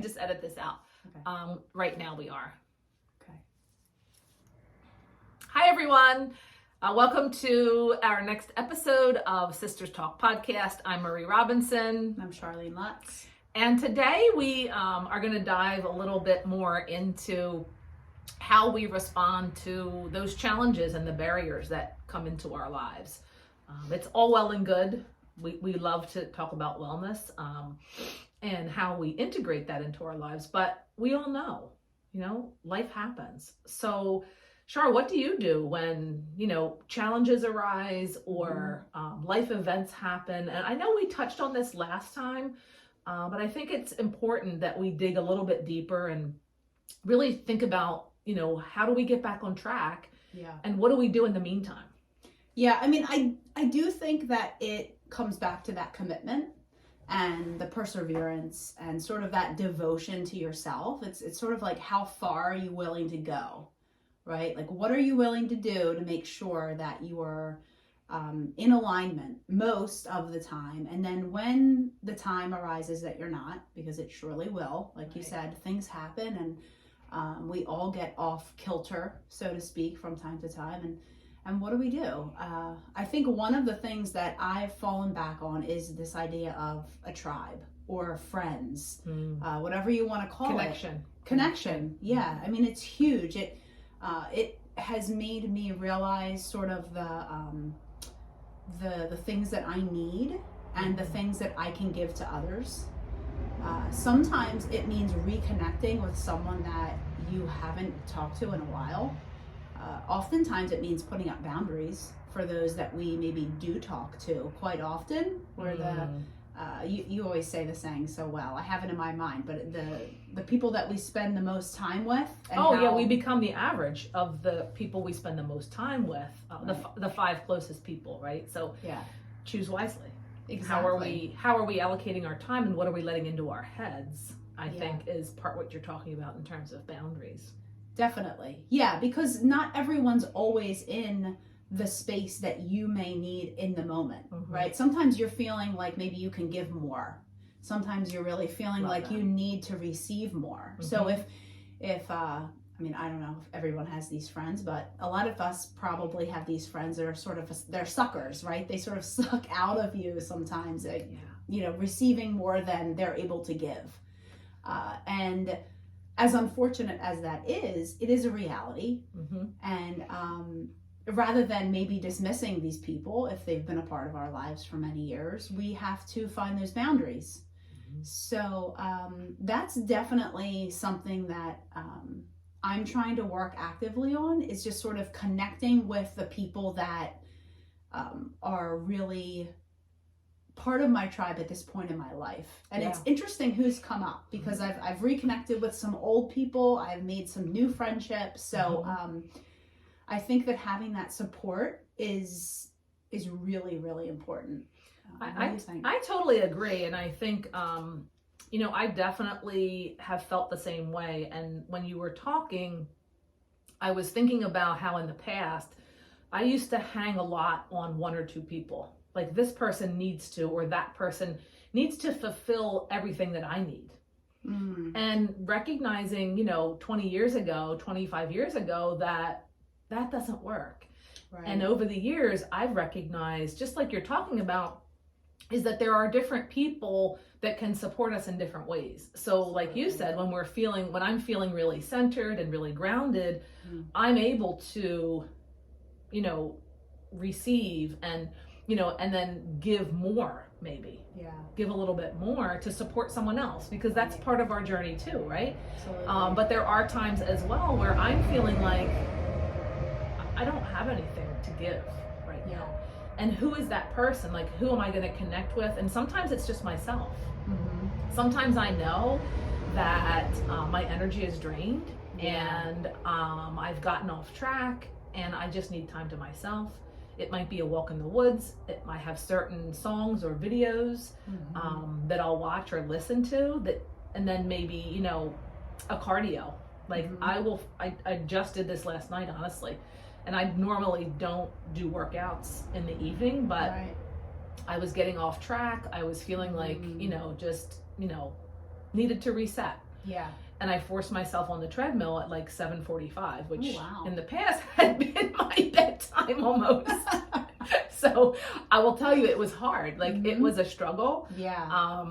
just edit this out. Okay. Right now we are. Okay. Hi, everyone. Welcome to our next episode of Sisters Talk Podcast. I'm Marie Robinson. I'm Charlene Lutz. And today we are going to dive a little bit more into how we respond to those challenges and the barriers that come into our lives. It's all well and good. We love to talk about wellness and how we integrate that into our lives. But we all know, life happens. So Char, what do you do when, challenges arise or life events happen? And I know we touched on this last time, but I think it's important that we dig a little bit deeper and really think about, how do we get back on track? Yeah. And what do we do in the meantime? Yeah, I mean, I do think that it comes back to that commitment and the perseverance and sort of that devotion to yourself. It's sort of like, how far are you willing to go? Right? Like, what are you willing to do to make sure that you are in alignment most of the time? And then when the time arises that you're not, because it surely will, like you said, things happen and we all get off kilter, so to speak, from time to time. And what do we do? I think one of the things that I've fallen back on is this idea of a tribe or friends, whatever you want to call it. Connection. Yeah. I mean, it's huge. It has made me realize sort of the things that I need and the things that I can give to others. Sometimes it means reconnecting with someone that you haven't talked to in a while. Oftentimes it means putting up boundaries for those that we maybe do talk to quite often, where you always say the saying so well. I have it in my mind, but the people that we spend the most time with. And we become the average of the people we spend the most time with, the five closest people, right? So choose wisely. Exactly. How are we allocating our time, and what are we letting into our heads? I think is part what you're talking about in terms of boundaries. Definitely. Yeah, because not everyone's always in the space that you may need in the moment, right? Sometimes you're feeling like maybe you can give more. Sometimes you're really feeling like you need to receive more. So if I mean, I don't know if everyone has these friends, but a lot of us probably have these friends that are sort of, they're suckers, right? They sort of suck out of you sometimes, receiving more than they're able to give. And as unfortunate as that is, it is a reality. And rather than maybe dismissing these people, if they've been a part of our lives for many years, we have to find those boundaries. So that's definitely something that I'm trying to work actively on, is just sort of connecting with the people that are really part of my tribe at this point in my life. And it's interesting who's come up, because I've reconnected with some old people. I've made some new friendships. So I think that having that support is really, really important. I totally agree. And I think, I definitely have felt the same way. And when you were talking, I was thinking about how in the past, I used to hang a lot on one or two people. Like, this person needs to, or that person needs to fulfill everything that I need. And recognizing, 20 years ago, 25 years ago, that doesn't work. Right. And over the years, I've recognized, just like you're talking about, is that there are different people that can support us in different ways. So like you said, when I'm feeling really centered and really grounded, I'm able to, receive and then give more, maybe. Yeah. Give a little bit more to support someone else, because that's part of our journey too, right? Absolutely. But there are times as well where I'm feeling like I don't have anything to give right now. And who is that person? Like, who am I going to connect with? And sometimes it's just myself. Sometimes I know that my energy is drained and I've gotten off track and I just need time to myself. It might be a walk in the woods. It might have certain songs or videos that I'll watch or listen to, and then maybe, a cardio. Like I just did this last night, honestly. And I normally don't do workouts in the evening, but I was getting off track. I was feeling like, just, needed to reset. Yeah. And I forced myself on the treadmill at like 7:45, which in the past had been my bedtime almost. So I will tell you, it was hard. Like it was a struggle. Yeah.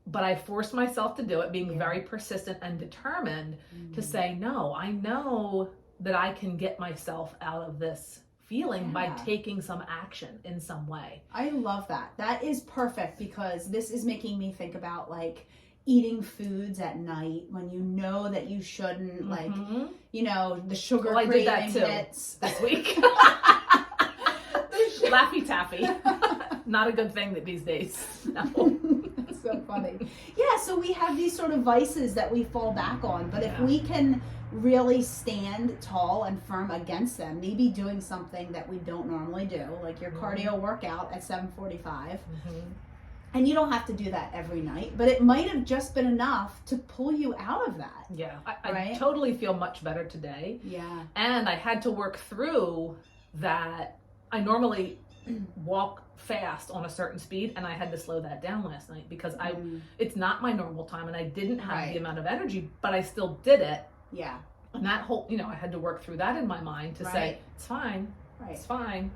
But I forced myself to do it, being very persistent and determined to say, no, I know that I can get myself out of this feeling by taking some action in some way. I love that. That is perfect, because this is making me think about like eating foods at night when you know that you shouldn't, like, you know, the sugar craving hits. This week. Laffy Taffy. Not a good thing these days. No. That's so funny. Yeah, so we have these sort of vices that we fall back on, but if we can really stand tall and firm against them, maybe doing something that we don't normally do, like your cardio workout at 7:45. And you don't have to do that every night, but it might have just been enough to pull you out of that. Yeah, I totally feel much better today. Yeah. And I had to work through that. I normally walk fast on a certain speed, and I had to slow that down last night because it's not my normal time, and I didn't have the amount of energy, but I still did it. Yeah. And that whole, you know, I had to work through that in my mind to say, it's fine. It's fine.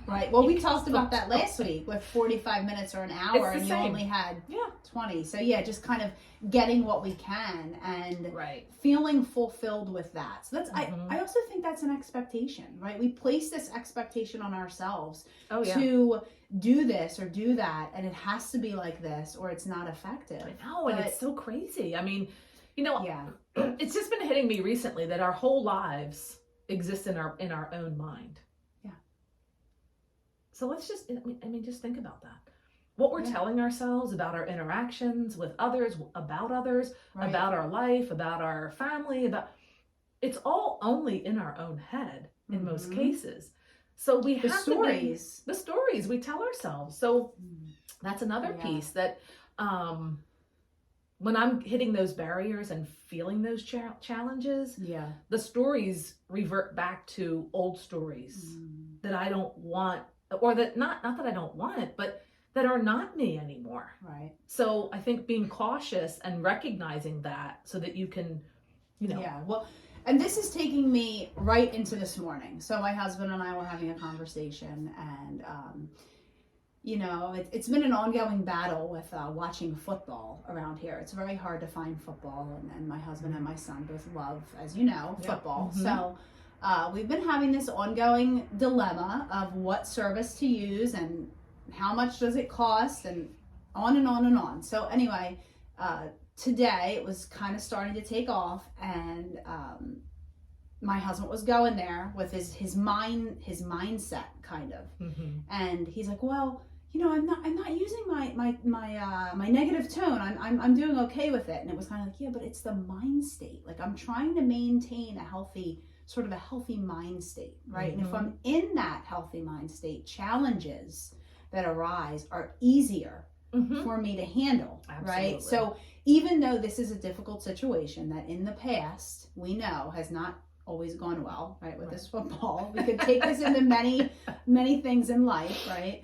Right. Well, we talked about that last week with 45 minutes or an hour, and you only had 20. So yeah, just kind of getting what we can and feeling fulfilled with that. So that's, I also think that's an expectation, right? We place this expectation on ourselves to do this or do that, and it has to be like this or it's not effective. I know, and it's so crazy. I mean, you know, it's just been hitting me recently that our whole lives exist in our own mind. So let's just, I mean, just think about that. What we're telling ourselves about our interactions with others, about our life, about our family, it's all only in our own head in most cases. So we have the stories we tell ourselves. So that's another piece that when I'm hitting those barriers and feeling those challenges, the stories revert back to old stories that I don't want, or that not that I don't want it, but that are not me anymore. Right. So I think being cautious and recognizing that so that you can, you know. Yeah. Well, and this is taking me right into this morning. So my husband and I were having a conversation, and you know, it's been an ongoing battle with watching football around here. It's very hard to find football, and my husband and my son both love, as you know, football. So we've been having this ongoing dilemma of what service to use and how much does it cost, and on and on and on. So anyway, today it was kind of starting to take off, and my husband was going there with his mindset kind of, and he's like, well, you know, I'm not using my negative tone. I'm doing okay with it. And it was kind of like, yeah, but it's the mind state. Like, I'm trying to maintain a healthy mind state, right? And if I'm in that healthy mind state, challenges that arise are easier for me to handle, right? So even though this is a difficult situation that in the past we know has not always gone well, right? With this football, we could take this into many things in life, right?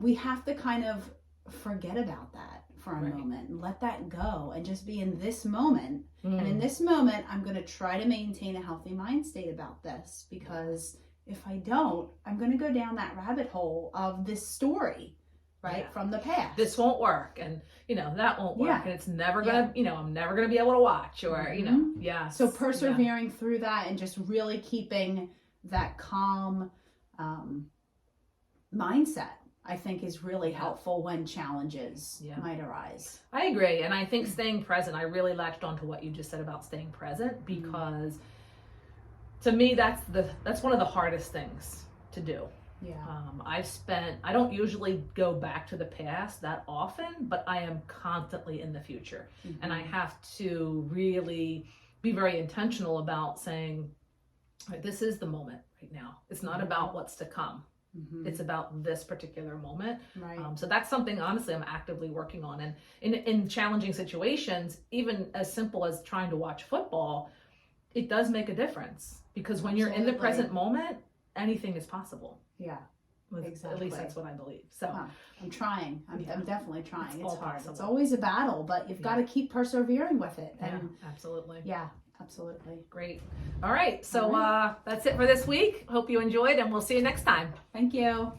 We have to kind of forget about that for a moment and let that go and just be in this moment. And in this moment, I'm going to try to maintain a healthy mind state about this, because if I don't, I'm going to go down that rabbit hole of this story, from the past. This won't work, and you know, that won't work, and it's never gonna, you know, I'm never gonna be able to watch, or you know, So persevering through that and just really keeping that calm mindset, I think, is really helpful when challenges might arise. I agree, and I think staying present. I really latched onto what you just said about staying present, because to me, that's one of the hardest things to do. Yeah. I don't usually go back to the past that often, but I am constantly in the future. And I have to really be very intentional about saying, this is the moment right now. It's not about what's to come. It's about this particular moment. Right. So that's something, honestly, I'm actively working on. And in challenging situations, even as simple as trying to watch football, it does make a difference, because when you're in the present moment, anything is possible. Yeah. At Exactly. least that's what I believe. So Huh. I'm trying. I'm definitely trying. It's all hard. possible. It's always a battle, but you've got to keep persevering with it. And absolutely. yeah, absolutely. Great. All right. So All right. That's it for this week. Hope you enjoyed, and we'll see you next time. Thank you.